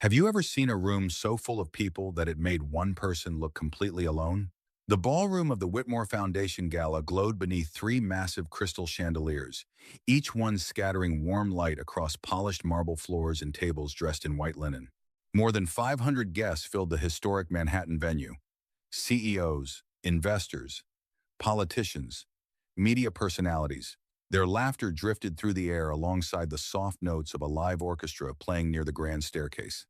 Have you ever seen a room so full of people that it made one person look completely alone? The ballroom of the Whitmore Foundation Gala glowed beneath three massive crystal chandeliers, each one scattering warm light across polished marble floors and tables dressed in white linen. More than 500 guests filled the historic Manhattan venue. CEOs, investors, politicians, media personalities. Their laughter drifted through the air alongside the soft notes of a live orchestra playing near the grand staircase.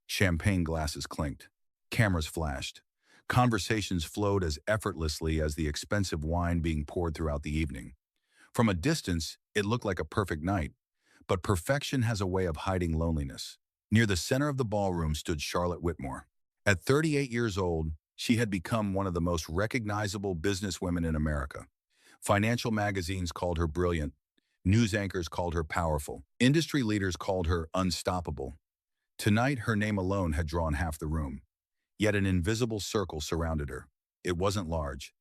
Champagne glasses clinked. Cameras flashed. Conversations flowed as effortlessly as the expensive wine being poured throughout the evening. From a distance, it looked like a perfect night, but perfection has a way of hiding loneliness. Near the center of the ballroom stood Charlotte Whitmore. At 38 years old, she had become one of the most recognizable businesswomen in America. Financial magazines called her brilliant. News anchors called her powerful. Industry leaders called her unstoppable. Tonight, her name alone had drawn half the room. Yet an invisible circle surrounded her. It wasn't large,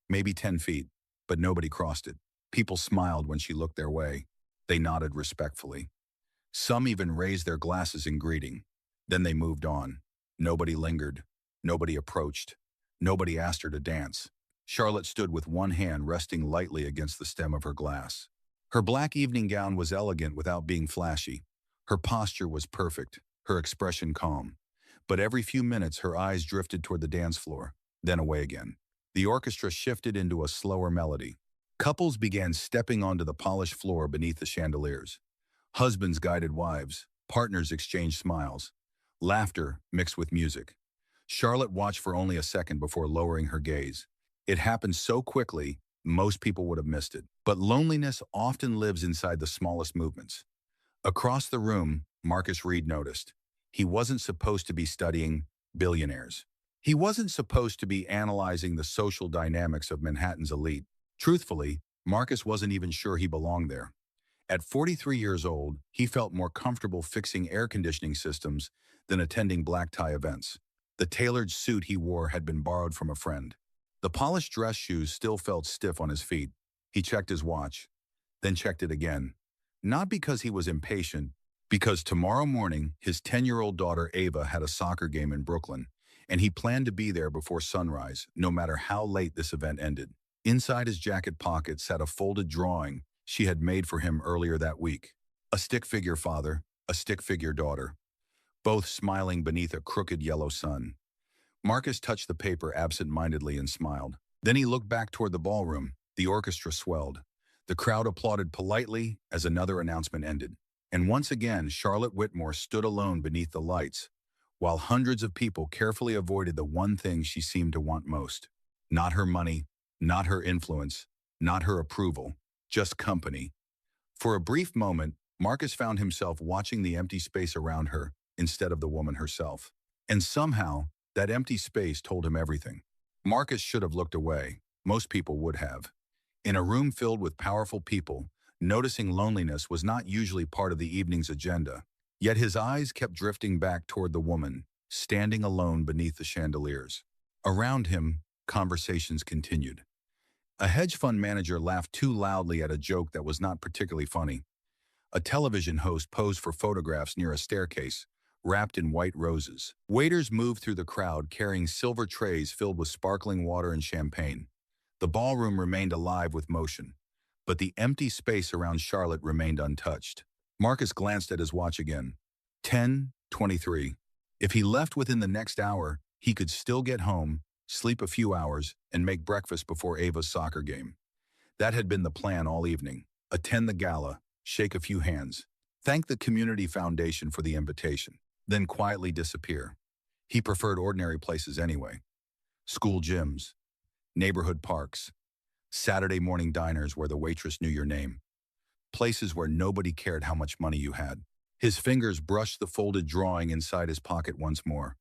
maybe 10 feet, but nobody crossed it. People smiled when she looked their way. They nodded respectfully. Some even raised their glasses in greeting. Then they moved on. Nobody lingered. Nobody approached. Nobody asked her to dance. Charlotte stood with one hand resting lightly against the stem of her glass. Her black evening gown was elegant without being flashy. Her posture was perfect, her expression calm. But every few minutes her eyes drifted toward the dance floor, then away again. The orchestra shifted into a slower melody. Couples began stepping onto the polished floor beneath the chandeliers. Husbands guided wives, partners exchanged smiles. Laughter mixed with music. Charlotte watched for only a second before lowering her gaze. It happened so quickly, most people would have missed it. But loneliness often lives inside the smallest movements. Across the room, Marcus Reed noticed. He wasn't supposed to be studying billionaires. He wasn't supposed to be analyzing the social dynamics of Manhattan's elite. Truthfully, Marcus wasn't even sure he belonged there. At 43 years old, he felt more comfortable fixing air conditioning systems than attending black tie events. The tailored suit he wore had been borrowed from a friend. The polished dress shoes still felt stiff on his feet. He checked his watch, then checked it again. Not because he was impatient, because tomorrow morning, his 10-year-old daughter Ava had a soccer game in Brooklyn, and he planned to be there before sunrise, no matter how late this event ended. Inside his jacket pocket sat a folded drawing she had made for him earlier that week. A stick figure father, a stick figure daughter, both smiling beneath a crooked yellow sun. Marcus touched the paper absent-mindedly and smiled. Then he looked back toward the ballroom. The orchestra swelled. The crowd applauded politely as another announcement ended. And once again, Charlotte Whitmore stood alone beneath the lights, while hundreds of people carefully avoided the one thing she seemed to want most. Not her money, not her influence, not her approval, just company. For a brief moment, Marcus found himself watching the empty space around her instead of the woman herself. And somehow, that empty space told him everything. Marcus should have looked away. Most people would have. In a room filled with powerful people, noticing loneliness was not usually part of the evening's agenda. Yet his eyes kept drifting back toward the woman, standing alone beneath the chandeliers. Around him, conversations continued. A hedge fund manager laughed too loudly at a joke that was not particularly funny. A television host posed for photographs near a staircase, wrapped in white roses. Waiters moved through the crowd carrying silver trays filled with sparkling water and champagne. The ballroom remained alive with motion, but the empty space around Charlotte remained untouched. Marcus glanced at his watch again. 10:23. If he left within the next hour, he could still get home, sleep a few hours, and make breakfast before Ava's soccer game. That had been the plan all evening. Attend the gala, shake a few hands, thank the community foundation for the invitation, then quietly disappear. He preferred ordinary places anyway. School gyms, neighborhood parks, Saturday morning diners where the waitress knew your name, places where nobody cared how much money you had. His fingers brushed the folded drawing inside his pocket once more.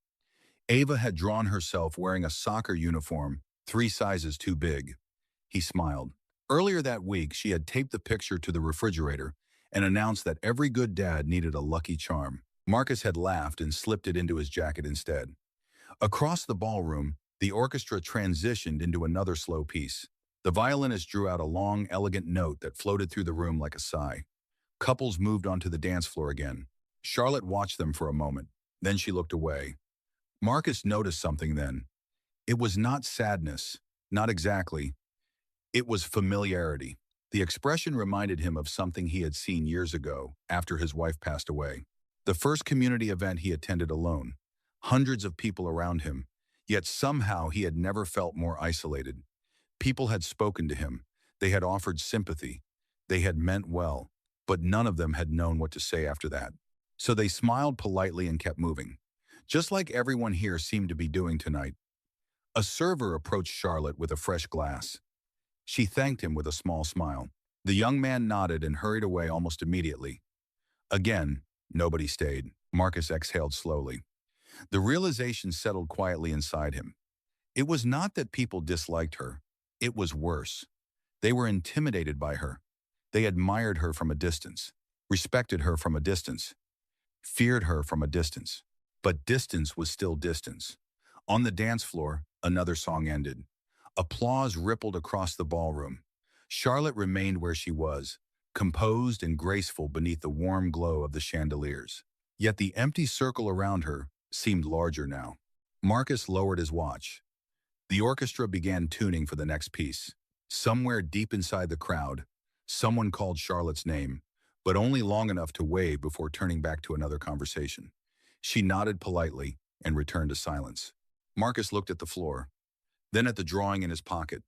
Ava had drawn herself wearing a soccer uniform, 3 sizes too big. He smiled. Earlier that week, she had taped the picture to the refrigerator and announced that every good dad needed a lucky charm. Marcus had laughed and slipped it into his jacket instead. Across the ballroom, the orchestra transitioned into another slow piece. The violinist drew out a long, elegant note that floated through the room like a sigh. Couples moved onto the dance floor again. Charlotte watched them for a moment. Then she looked away. Marcus noticed something then. It was not sadness, not exactly. It was familiarity. The expression reminded him of something he had seen years ago after his wife passed away. The first community event he attended alone. Hundreds of people around him, yet somehow he had never felt more isolated. People had spoken to him. They had offered sympathy. They had meant well, but none of them had known what to say after that. So they smiled politely and kept moving, just like everyone here seemed to be doing tonight. A server approached Charlotte with a fresh glass. She thanked him with a small smile. The young man nodded and hurried away almost immediately. Again, nobody stayed. Marcus exhaled slowly. The realization settled quietly inside him. It was not that people disliked her. It was worse. They were intimidated by her. They admired her from a distance, respected her from a distance, feared her from a distance. But distance was still distance. On the dance floor, another song ended. Applause rippled across the ballroom. Charlotte remained where she was, composed and graceful beneath the warm glow of the chandeliers. Yet the empty circle around her seemed larger now. Marcus lowered his watch. The orchestra began tuning for the next piece. Somewhere deep inside the crowd, someone called Charlotte's name, but only long enough to wave before turning back to another conversation. She nodded politely and returned to silence. Marcus looked at the floor, then at the drawing in his pocket,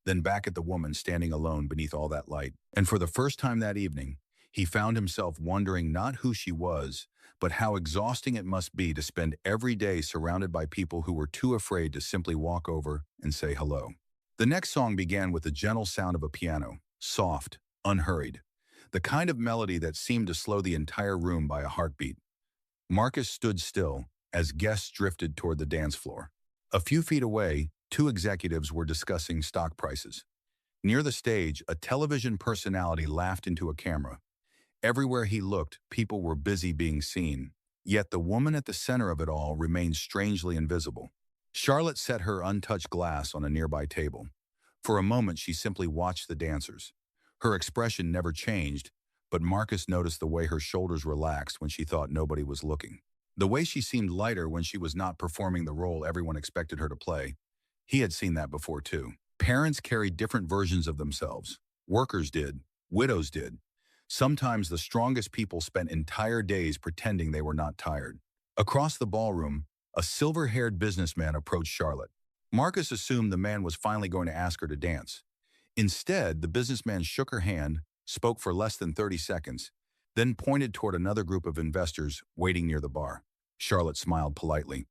then back at the woman standing alone beneath all that light. And for the first time that evening, he found himself wondering not who she was, but how exhausting it must be to spend every day surrounded by people who were too afraid to simply walk over and say hello. The next song began with the gentle sound of a piano, soft, unhurried, the kind of melody that seemed to slow the entire room by a heartbeat. Marcus stood still as guests drifted toward the dance floor. A few feet away, two executives were discussing stock prices. Near the stage, a television personality laughed into a camera. Everywhere he looked, people were busy being seen. Yet the woman at the center of it all remained strangely invisible. Charlotte set her untouched glass on a nearby table. For a moment, she simply watched the dancers. Her expression never changed, but Marcus noticed the way her shoulders relaxed when she thought nobody was looking. The way she seemed lighter when she was not performing the role everyone expected her to play. He had seen that before too. Parents carried different versions of themselves. Workers did. Widows did. Sometimes the strongest people spent entire days pretending they were not tired. Across the ballroom, a silver-haired businessman approached Charlotte. Marcus assumed the man was finally going to ask her to dance. Instead, the businessman shook her hand, spoke for less than 30 seconds, then pointed toward another group of investors waiting near the bar. Charlotte smiled politely.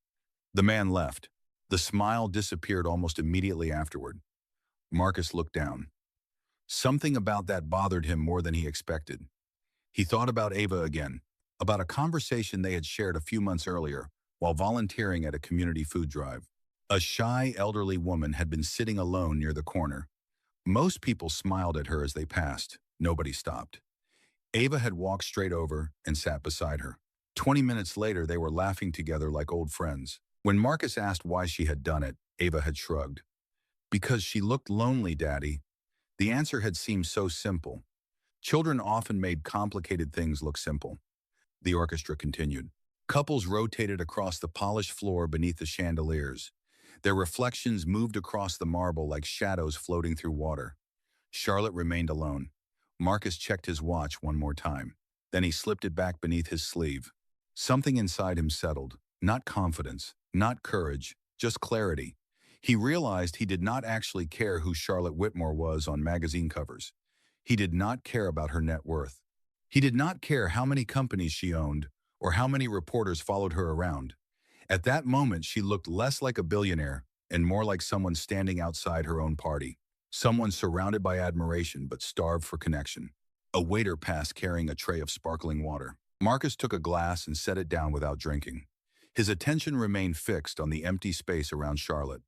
The man left. The smile disappeared almost immediately afterward. Marcus looked down. Something about that bothered him more than he expected. He thought about Ava again, about a conversation they had shared a few months earlier while volunteering at a community food drive. A shy, elderly woman had been sitting alone near the corner. Most people smiled at her as they passed. Nobody stopped. Ava had walked straight over and sat beside her. 20 minutes later, they were laughing together like old friends. When Marcus asked why she had done it, Ava had shrugged. Because she looked lonely, Daddy. The answer had seemed so simple. Children often made complicated things look simple. The orchestra continued. Couples rotated across the polished floor beneath the chandeliers. Their reflections moved across the marble like shadows floating through water. Charlotte remained alone. Marcus checked his watch one more time. Then he slipped it back beneath his sleeve. Something inside him settled. Not confidence, not courage, just clarity. He realized he did not actually care who Charlotte Whitmore was on magazine covers. He did not care about her net worth. He did not care how many companies she owned or how many reporters followed her around. At that moment, she looked less like a billionaire and more like someone standing outside her own party. Someone surrounded by admiration but starved for connection. A waiter passed carrying a tray of sparkling water. Marcus took a glass and set it down without drinking. His attention remained fixed on the empty space around Charlotte,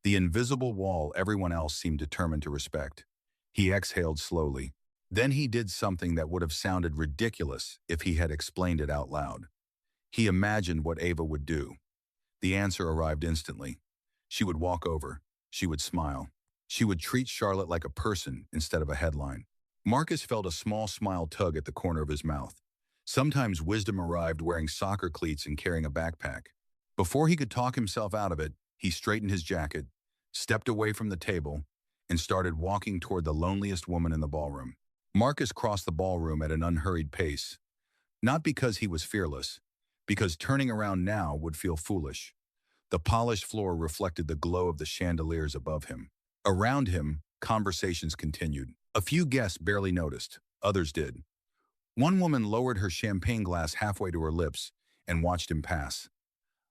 the invisible wall everyone else seemed determined to respect. He exhaled slowly. Then he did something that would have sounded ridiculous if he had explained it out loud. He imagined what Ava would do. The answer arrived instantly. She would walk over. She would smile. She would treat Charlotte like a person instead of a headline. Marcus felt a small smile tug at the corner of his mouth. Sometimes wisdom arrived wearing soccer cleats and carrying a backpack. Before he could talk himself out of it, he straightened his jacket, stepped away from the table, and started walking toward the loneliest woman in the ballroom. Marcus crossed the ballroom at an unhurried pace, not because he was fearless, because turning around now would feel foolish. The polished floor reflected the glow of the chandeliers above him. Around him, conversations continued. A few guests barely noticed, others did. One woman lowered her champagne glass halfway to her lips and watched him pass.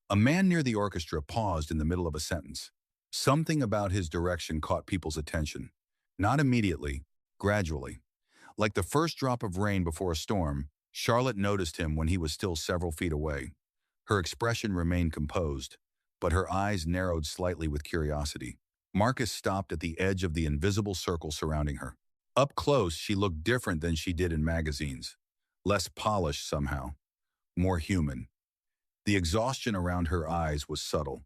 A man near the orchestra paused in the middle of a sentence. Something about his direction caught people's attention. Not immediately, gradually. Like the first drop of rain before a storm, Charlotte noticed him when he was still several feet away. Her expression remained composed, but her eyes narrowed slightly with curiosity. Marcus stopped at the edge of the invisible circle surrounding her. Up close, she looked different than she did in magazines. Less polished somehow. More human. The exhaustion around her eyes was subtle.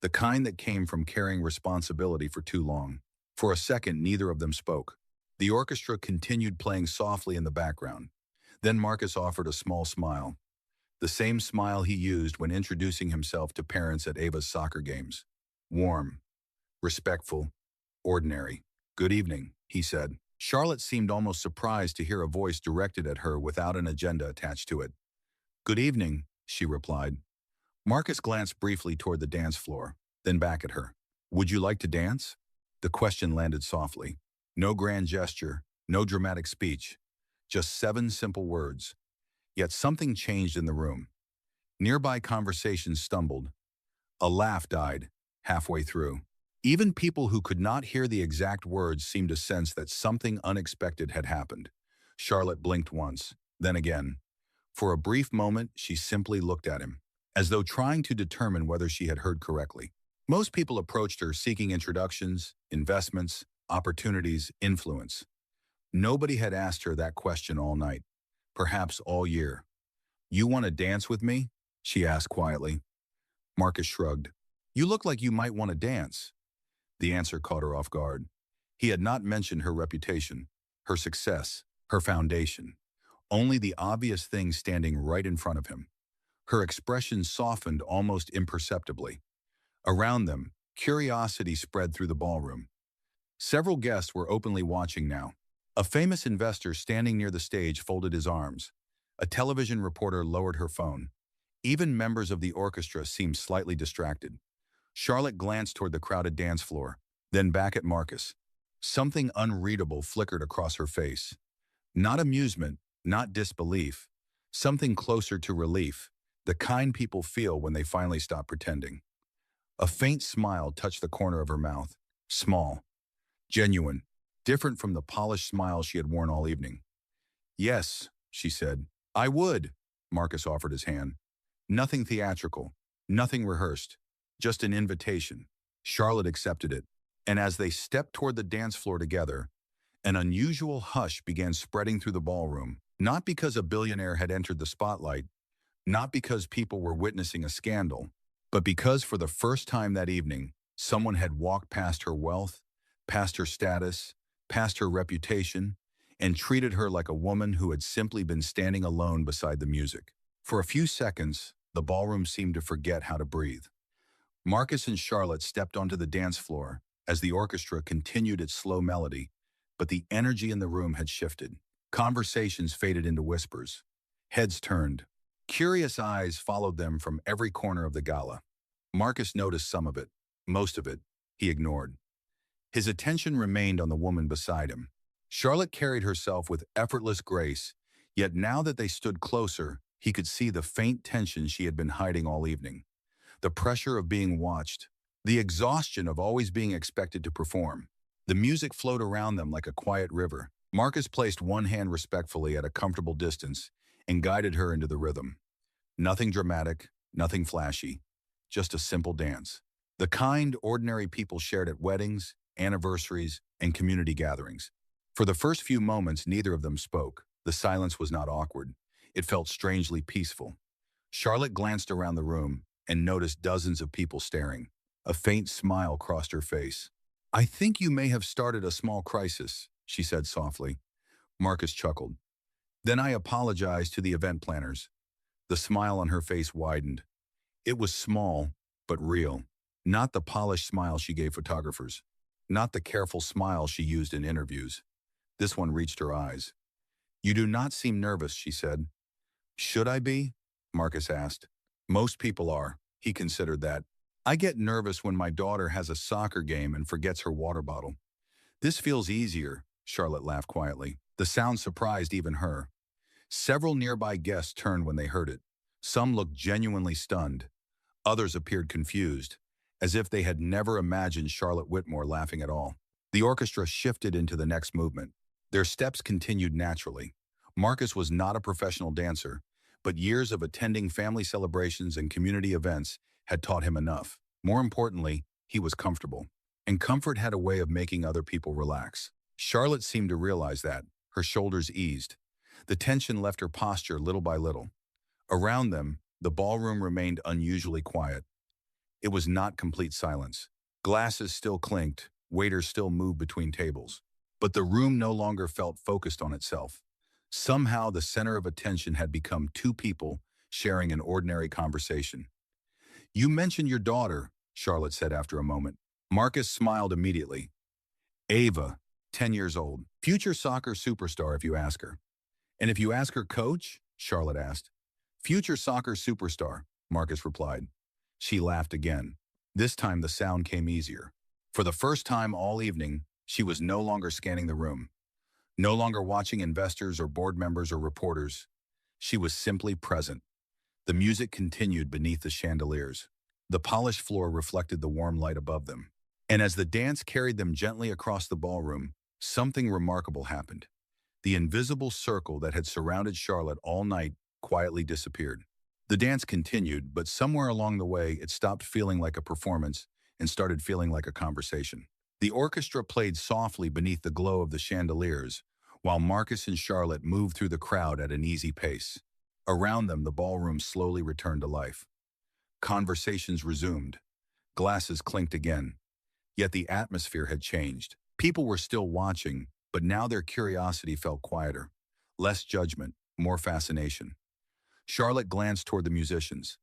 The kind that came from carrying responsibility for too long. For a second, neither of them spoke. The orchestra continued playing softly in the background. Then Marcus offered a small smile. The same smile he used when introducing himself to parents at Ava's soccer games. Warm, respectful, ordinary. "Good evening," he said. Charlotte seemed almost surprised to hear a voice directed at her without an agenda attached to it. "Good evening," she replied. Marcus glanced briefly toward the dance floor, then back at her. "Would you like to dance?" The question landed softly. No grand gesture, no dramatic speech. Just 7 simple words. Yet something changed in the room. Nearby conversations stumbled. A laugh died, halfway through. Even people who could not hear the exact words seemed to sense that something unexpected had happened. Charlotte blinked once, then again. For a brief moment, she simply looked at him, as though trying to determine whether she had heard correctly. Most people approached her seeking introductions, investments, opportunities, influence. Nobody had asked her that question all night, perhaps all year. "You want to dance with me?" she asked quietly. Marcus shrugged. "You look like you might want to dance." The answer caught her off guard. He had not mentioned her reputation, her success, her foundation. Only the obvious thing standing right in front of him. Her expression softened almost imperceptibly. Around them, curiosity spread through the ballroom. Several guests were openly watching now. A famous investor standing near the stage folded his arms. A television reporter lowered her phone. Even members of the orchestra seemed slightly distracted. Charlotte glanced toward the crowded dance floor, then back at Marcus. Something unreadable flickered across her face. Not amusement, not disbelief. Something closer to relief, the kind people feel when they finally stop pretending. A faint smile touched the corner of her mouth. Small. Genuine. Different from the polished smile she had worn all evening. "Yes," she said. "I would." Marcus offered his hand. Nothing theatrical. Nothing rehearsed. Just an invitation. Charlotte accepted it. And as they stepped toward the dance floor together, an unusual hush began spreading through the ballroom. Not because a billionaire had entered the spotlight, not because people were witnessing a scandal, but because for the first time that evening, someone had walked past her wealth, past her status, past her reputation, and treated her like a woman who had simply been standing alone beside the music. For a few seconds, the ballroom seemed to forget how to breathe. Marcus and Charlotte stepped onto the dance floor as the orchestra continued its slow melody, but the energy in the room had shifted. Conversations faded into whispers. Heads turned. Curious eyes followed them from every corner of the gala. Marcus noticed some of it. Most of it, he ignored. His attention remained on the woman beside him. Charlotte carried herself with effortless grace, yet now that they stood closer, he could see the faint tension she had been hiding all evening. The pressure of being watched, the exhaustion of always being expected to perform. The music flowed around them like a quiet river. Marcus placed one hand respectfully at a comfortable distance and guided her into the rhythm. Nothing dramatic, nothing flashy, just a simple dance. The kind, ordinary people shared at weddings, anniversaries, and community gatherings. For the first few moments, neither of them spoke. The silence was not awkward. It felt strangely peaceful. Charlotte glanced around the room and noticed dozens of people staring. A faint smile crossed her face. "I think you may have started a small crisis," she said softly. Marcus chuckled. Then I apologized to the event planners. The smile on her face widened. It was small, but real. Not the polished smile she gave photographers. Not the careful smile she used in interviews. This one reached her eyes. "You do not seem nervous," she said. "Should I be?" Marcus asked. "Most people are." He considered that. "I get nervous when my daughter has a soccer game and forgets her water bottle." "This feels easier," Charlotte laughed quietly. The sound surprised even her. Several nearby guests turned when they heard it. Some looked genuinely stunned. Others appeared confused, as if they had never imagined Charlotte Whitmore laughing at all. The orchestra shifted into the next movement. Their steps continued naturally. Marcus was not a professional dancer, but years of attending family celebrations and community events had taught him enough. More importantly, he was comfortable. And comfort had a way of making other people relax. Charlotte seemed to realize that. Her shoulders eased. The tension left her posture little by little. Around them, the ballroom remained unusually quiet. It was not complete silence. Glasses still clinked, waiters still moved between tables. But the room no longer felt focused on itself. Somehow the center of attention had become two people sharing an ordinary conversation. "You mentioned your daughter," Charlotte said after a moment. Marcus smiled immediately. "Ava, 10 years old. Future soccer superstar if you ask her." "And if you ask her coach?" Charlotte asked. "Future soccer superstar," Marcus replied. She laughed again. This time the sound came easier. For the first time all evening, she was no longer scanning the room. No longer watching investors or board members or reporters. She was simply present. The music continued beneath the chandeliers. The polished floor reflected the warm light above them. And as the dance carried them gently across the ballroom, something remarkable happened. The invisible circle that had surrounded Charlotte all night quietly disappeared. The dance continued, but somewhere along the way it stopped feeling like a performance and started feeling like a conversation. The orchestra played softly beneath the glow of the chandeliers, while Marcus and Charlotte moved through the crowd at an easy pace. Around them, the ballroom slowly returned to life. Conversations resumed. Glasses clinked again. Yet the atmosphere had changed. People were still watching, but now their curiosity felt quieter. Less judgment, more fascination. Charlotte glanced toward the musicians.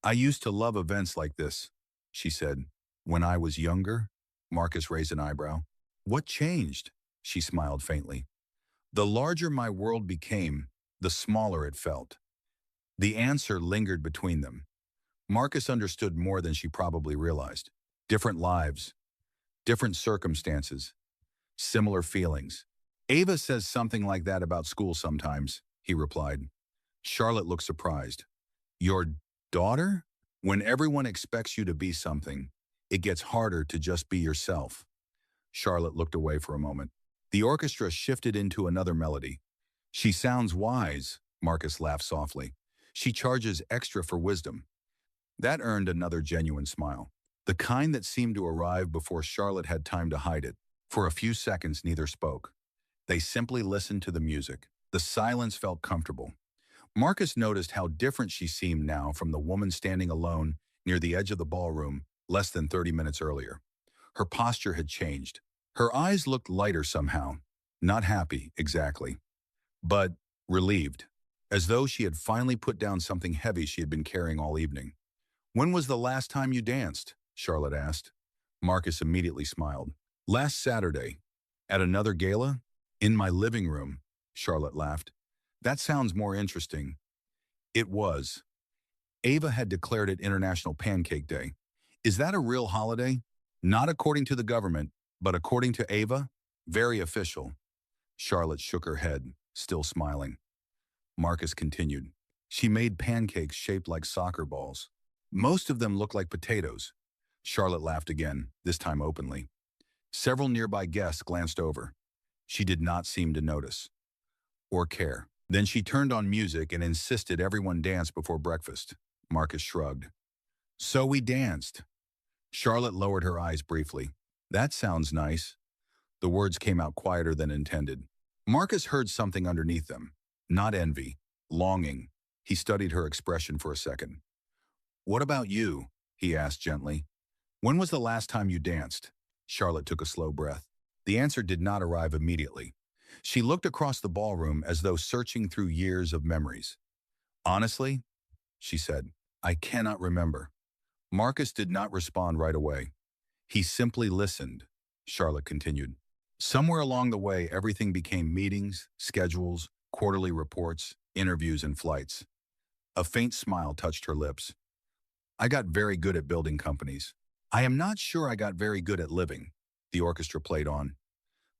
"I used to love events like this," she said. "When I was younger?" Marcus raised an eyebrow. "What changed?" She smiled faintly. "The larger my world became, the smaller it felt." The answer lingered between them. Marcus understood more than she probably realized. Different lives, different circumstances, similar feelings. "Ava says something like that about school sometimes," he replied. Charlotte looked surprised. "Your daughter?" "When everyone expects you to be something, it gets harder to just be yourself." Charlotte looked away for a moment. The orchestra shifted into another melody. "She sounds wise," Marcus laughed softly. "She charges extra for wisdom." That earned another genuine smile. The kind that seemed to arrive before Charlotte had time to hide it. For a few seconds, neither spoke. They simply listened to the music. The silence felt comfortable. Marcus noticed how different she seemed now from the woman standing alone near the edge of the ballroom less than 30 minutes earlier. Her posture had changed. Her eyes looked lighter somehow. Not happy, exactly, but relieved, as though she had finally put down something heavy she had been carrying all evening. "When was the last time you danced?" Charlotte asked. Marcus immediately smiled. "Last Saturday. At another gala? In my living room," Charlotte laughed. "That sounds more interesting." It was. Ava had declared it International Pancake Day. "Is that a real holiday?" "Not according to the government, but according to Ava, very official." Charlotte shook her head, still smiling. Marcus continued. "She made pancakes shaped like soccer balls. Most of them looked like potatoes." Charlotte laughed again, this time openly. Several nearby guests glanced over. She did not seem to notice or care. Then she turned on music and insisted everyone dance before breakfast. Marcus shrugged. "So we danced." Charlotte lowered her eyes briefly. "That sounds nice." The words came out quieter than intended. Marcus heard something underneath them. Not envy, longing. He studied her expression for a second. "What about you?" he asked gently. "When was the last time you danced?" Charlotte took a slow breath. The answer did not arrive immediately. She looked across the ballroom as though searching through years of memories. Honestly, she said, I cannot remember. Marcus did not respond right away. He simply listened, Charlotte continued. Somewhere along the way, everything became meetings, schedules, quarterly reports, interviews, and flights. A faint smile touched her lips. I got very good at building companies. I am not sure I got very good at living, the orchestra played on.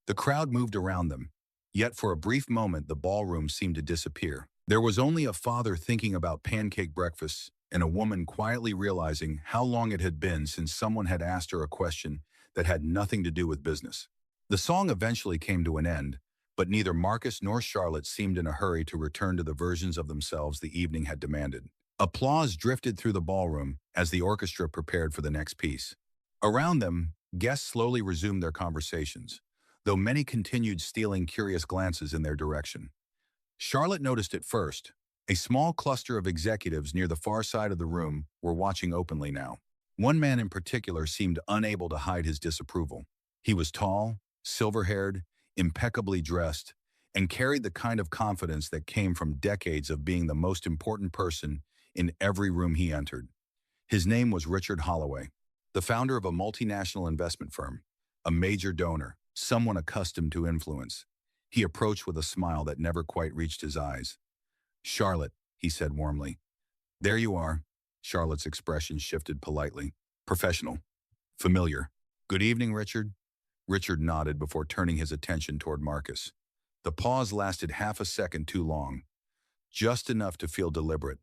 The crowd moved around them. Yet for a brief moment, the ballroom seemed to disappear. There was only a father thinking about pancake breakfasts and a woman quietly realizing how long it had been since someone had asked her a question that had nothing to do with business. The song eventually came to an end, but neither Marcus nor Charlotte seemed in a hurry to return to the versions of themselves the evening had demanded. Applause drifted through the ballroom as the orchestra prepared for the next piece. Around them, guests slowly resumed their conversations, though many continued stealing curious glances in their direction. Charlotte noticed it first. A small cluster of executives near the far side of the room were watching openly now. One man in particular seemed unable to hide his disapproval. He was tall, silver-haired, impeccably dressed, and carried the kind of confidence that came from decades of being the most important person in every room he entered. His name was Richard Holloway, the founder of a multinational investment firm, a major donor, someone accustomed to influence. He approached with a smile that never quite reached his eyes. Charlotte, he said warmly. There you are. Charlotte's expression shifted politely. Professional. Familiar. Good evening, Richard. Richard nodded before turning his attention toward Marcus. The pause lasted half a second too long, just enough to feel deliberate.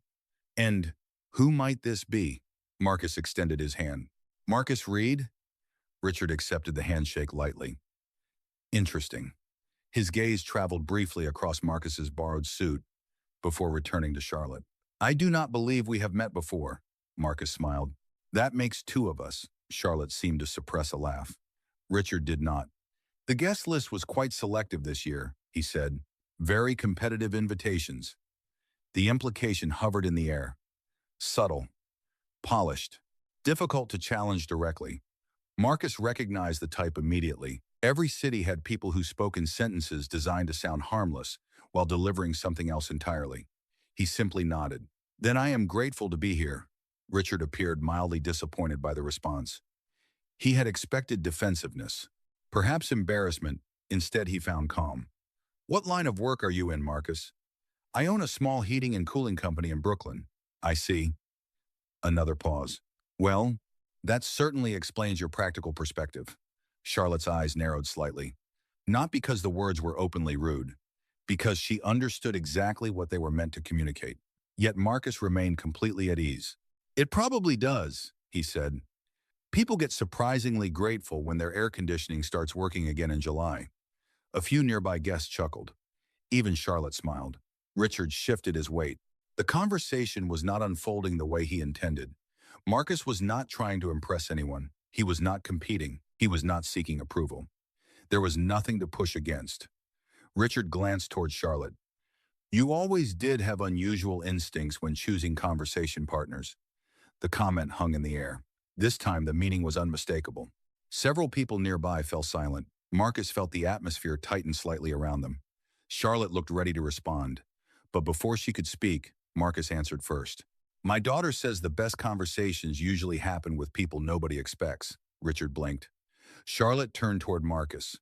And who might this be? Marcus extended his hand. Marcus Reed? Richard accepted the handshake lightly. Interesting. His gaze traveled briefly across Marcus's borrowed suit before returning to Charlotte. I do not believe we have met before, Marcus smiled. That makes two of us. Charlotte seemed to suppress a laugh. Richard did not. The guest list was quite selective this year, he said. Very competitive invitations. The implication hovered in the air. Subtle. Polished. Difficult to challenge directly. Marcus recognized the type immediately. Every city had people who spoke in sentences designed to sound harmless while delivering something else entirely. He simply nodded. Then I am grateful to be here. Richard appeared mildly disappointed by the response. He had expected defensiveness, perhaps embarrassment. Instead, he found calm. What line of work are you in, Marcus? I own a small heating and cooling company in Brooklyn. I see. Another pause. Well, that certainly explains your practical perspective. Charlotte's eyes narrowed slightly. Not because the words were openly rude, because she understood exactly what they were meant to communicate. Yet Marcus remained completely at ease. It probably does, he said. People get surprisingly grateful when their air conditioning starts working again in July. A few nearby guests chuckled. Even Charlotte smiled. Richard shifted his weight. The conversation was not unfolding the way he intended. Marcus was not trying to impress anyone. He was not competing. He was not seeking approval. There was nothing to push against. Richard glanced toward Charlotte. You always did have unusual instincts when choosing conversation partners. The comment hung in the air. This time the meaning was unmistakable. Several people nearby fell silent. Marcus felt the atmosphere tighten slightly around them. Charlotte looked ready to respond. But before she could speak, Marcus answered first. My daughter says the best conversations usually happen with people nobody expects. Richard blinked. Charlotte turned toward Marcus.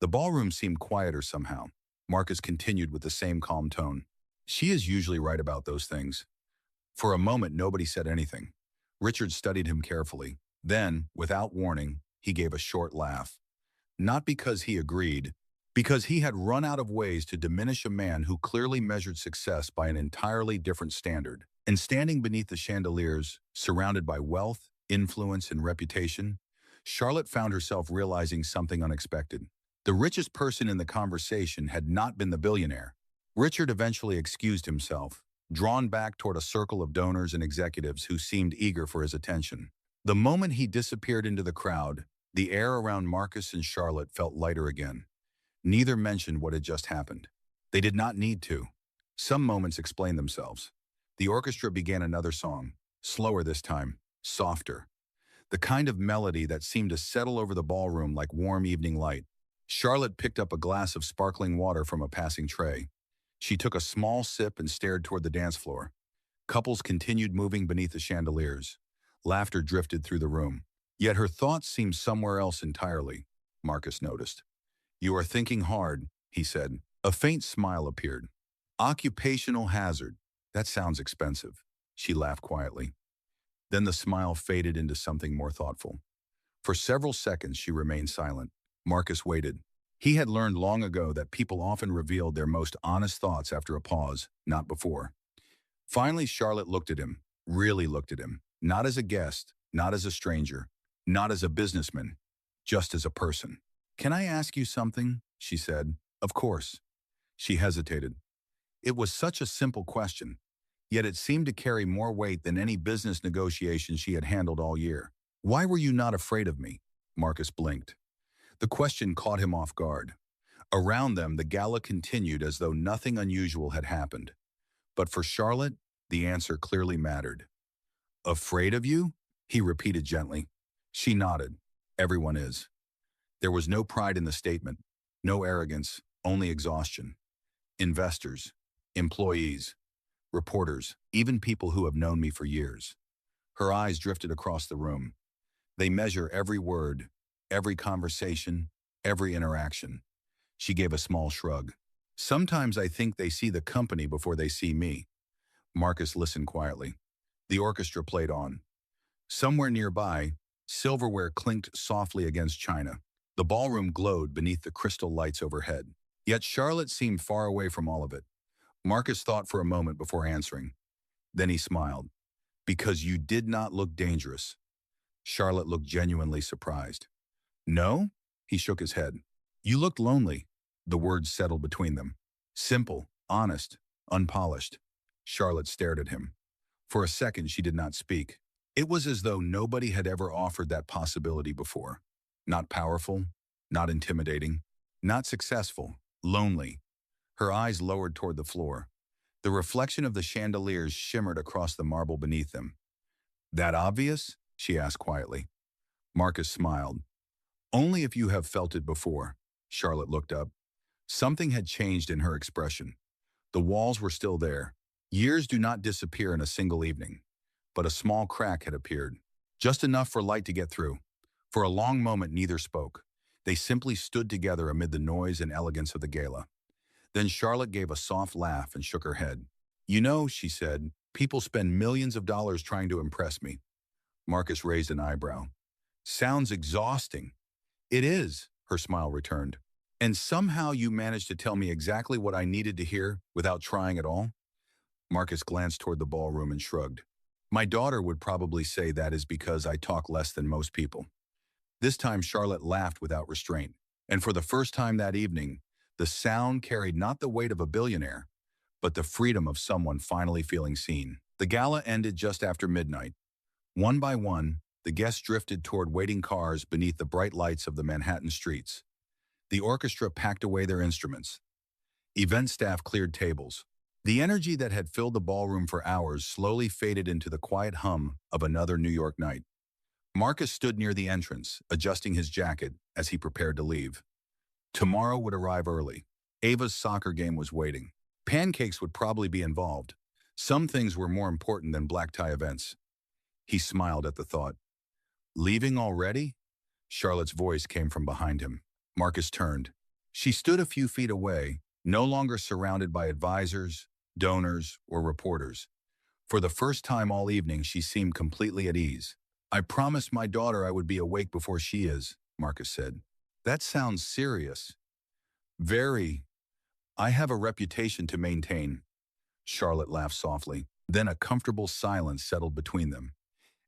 The ballroom seemed quieter somehow. Marcus continued with the same calm tone. She is usually right about those things. For a moment, nobody said anything. Richard studied him carefully. Then, without warning, he gave a short laugh. Not because he agreed, because he had run out of ways to diminish a man who clearly measured success by an entirely different standard. And standing beneath the chandeliers, surrounded by wealth, influence, and reputation, Charlotte found herself realizing something unexpected. The richest person in the conversation had not been the billionaire. Richard eventually excused himself, drawn back toward a circle of donors and executives who seemed eager for his attention. The moment he disappeared into the crowd, the air around Marcus and Charlotte felt lighter again. Neither mentioned what had just happened. They did not need to. Some moments explained themselves. The orchestra began another song, slower this time, softer. The kind of melody that seemed to settle over the ballroom like warm evening light. Charlotte picked up a glass of sparkling water from a passing tray. She took a small sip and stared toward the dance floor. Couples continued moving beneath the chandeliers. Laughter drifted through the room. Yet her thoughts seemed somewhere else entirely, Marcus noticed. "You are thinking hard," he said. A faint smile appeared. "Occupational hazard. That sounds expensive." She laughed quietly. Then the smile faded into something more thoughtful. For several seconds she remained silent. Marcus waited. He had learned long ago that people often revealed their most honest thoughts after a pause, not before. Finally, Charlotte looked at him, really looked at him, not as a guest, not as a stranger, not as a businessman, just as a person. "Can I ask you something?" she said. "Of course." She hesitated. It was such a simple question, yet it seemed to carry more weight than any business negotiation she had handled all year. "Why were you not afraid of me?" Marcus blinked. The question caught him off guard. Around them, the gala continued as though nothing unusual had happened. But for Charlotte, the answer clearly mattered. "Afraid of you?" he repeated gently. She nodded. "Everyone is." There was no pride in the statement, no arrogance, only exhaustion. Investors, employees, reporters, even people who have known me for years. Her eyes drifted across the room. They measure every word, every conversation, every interaction. She gave a small shrug. "Sometimes I think they see the company before they see me." Marcus listened quietly. The orchestra played on. Somewhere nearby, silverware clinked softly against china. The ballroom glowed beneath the crystal lights overhead. Yet Charlotte seemed far away from all of it. Marcus thought for a moment before answering. Then he smiled. "Because you did not look dangerous." Charlotte looked genuinely surprised. "No?" He shook his head. "You looked lonely." The words settled between them. Simple, honest, unpolished. Charlotte stared at him. For a second, she did not speak. It was as though nobody had ever offered that possibility before. Not powerful, not intimidating, not successful, lonely. Her eyes lowered toward the floor. The reflection of the chandeliers shimmered across the marble beneath them. "That obvious?" she asked quietly. Marcus smiled. "Only if you have felt it before." Charlotte looked up. Something had changed in her expression. The walls were still there. Years do not disappear in a single evening. But a small crack had appeared. Just enough for light to get through. For a long moment neither spoke. They simply stood together amid the noise and elegance of the gala. Then Charlotte gave a soft laugh and shook her head. "You know," she said, "people spend millions of dollars trying to impress me." Marcus raised an eyebrow. "Sounds exhausting." "It is," her smile returned. "And somehow you managed to tell me exactly what I needed to hear without trying at all?" Marcus glanced toward the ballroom and shrugged. "My daughter would probably say that is because I talk less than most people." This time Charlotte laughed without restraint, and for the first time that evening, the sound carried not the weight of a billionaire, but the freedom of someone finally feeling seen. The gala ended just after midnight. One by one, the guests drifted toward waiting cars beneath the bright lights of the Manhattan streets. The orchestra packed away their instruments. Event staff cleared tables. The energy that had filled the ballroom for hours slowly faded into the quiet hum of another New York night. Marcus stood near the entrance, adjusting his jacket as he prepared to leave. Tomorrow would arrive early. Ava's soccer game was waiting. Pancakes would probably be involved. Some things were more important than black tie events. He smiled at the thought. "Leaving already?" Charlotte's voice came from behind him. Marcus turned. She stood a few feet away, no longer surrounded by advisors, donors, or reporters. For the first time all evening, she seemed completely at ease. "I promised my daughter I would be awake before she is," Marcus said. "That sounds serious." "Very. I have a reputation to maintain." Charlotte laughed softly. Then a comfortable silence settled between them.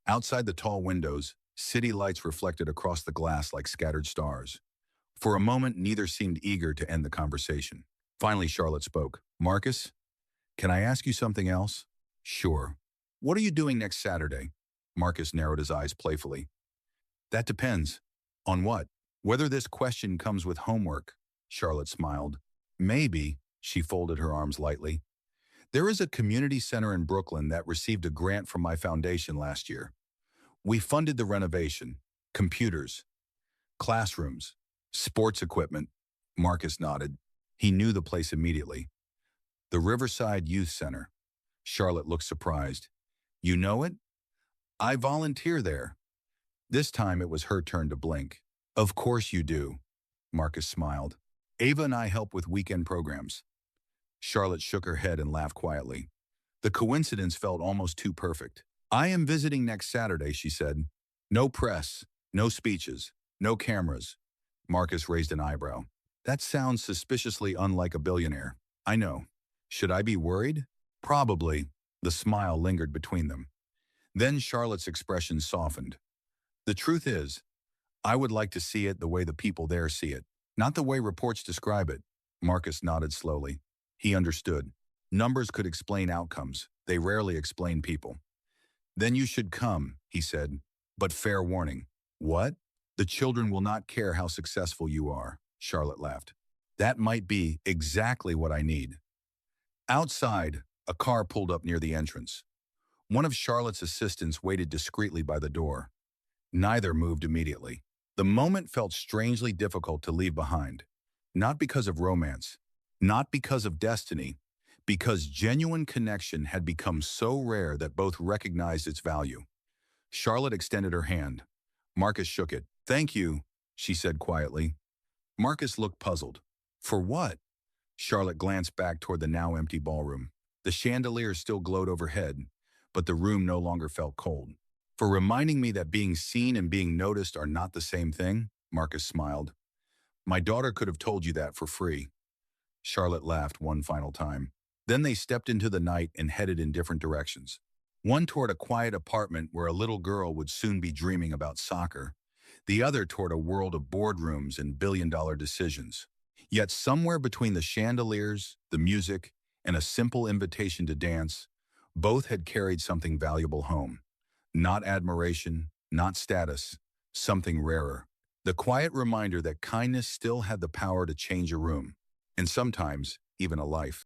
Outside the tall windows, city lights reflected across the glass like scattered stars. For a moment, neither seemed eager to end the conversation. Finally, Charlotte spoke. "Marcus, can I ask you something else?" "Sure." "What are you doing next Saturday?" Marcus narrowed his eyes playfully. "That depends." "On what?" "Whether this question comes with homework." Charlotte smiled. "Maybe." She folded her arms lightly. "There is a community center in Brooklyn that received a grant from my foundation last year. We funded the renovation, computers, classrooms, Sports equipment. Marcus nodded. He knew the place immediately. The Riverside Youth Center. Charlotte looked surprised. You know it? I volunteer there. This time it was her turn to blink. Of course you do. Marcus smiled. Ava and I help with weekend programs. Charlotte shook her head and laughed quietly. The coincidence felt almost too perfect. I am visiting next Saturday, she said. No press, no speeches, no cameras. Marcus raised an eyebrow. That sounds suspiciously unlike a billionaire. I know. Should I be worried? Probably. The smile lingered between them. Then Charlotte's expression softened. The truth is, I would like to see it the way the people there see it, not the way reports describe it. Marcus nodded slowly. He understood. Numbers could explain outcomes. They rarely explain people. Then you should come, he said. But fair warning. What? The children will not care how successful you are, Charlotte laughed. That might be exactly what I need. Outside, a car pulled up near the entrance. One of Charlotte's assistants waited discreetly by the door. Neither moved immediately. The moment felt strangely difficult to leave behind. Not because of romance, not because of destiny, because genuine connection had become so rare that both recognized its value. Charlotte extended her hand. Marcus shook it. Thank you, she said quietly. Marcus looked puzzled. For what? Charlotte glanced back toward the now empty ballroom. The chandeliers still glowed overhead, but the room no longer felt cold. For reminding me that being seen and being noticed are not the same thing, Marcus smiled. My daughter could have told you that for free. Charlotte laughed one final time. Then they stepped into the night and headed in different directions. One toward a quiet apartment where a little girl would soon be dreaming about soccer. The other toward a world of boardrooms and billion-dollar decisions. Yet somewhere between the chandeliers, the music, and a simple invitation to dance, both had carried something valuable home. Not admiration, not status, something rarer. The quiet reminder that kindness still had the power to change a room, and sometimes even a life.